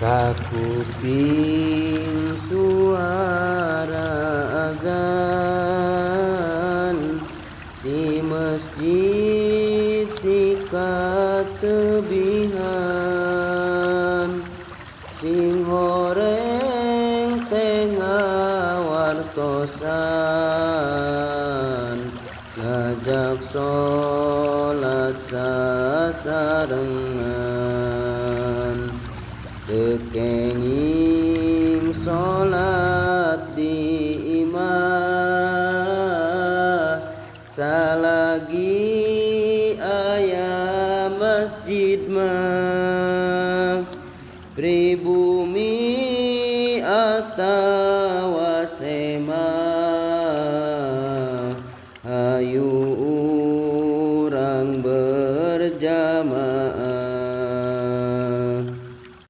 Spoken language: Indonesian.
Sakuping suara azan di masjid tika tebihan, sing horeng tengah wartosan, ngajak sholat sasarengan. Tekenging sholat di imah, salagi aya masjid mah, pribumi atawa sema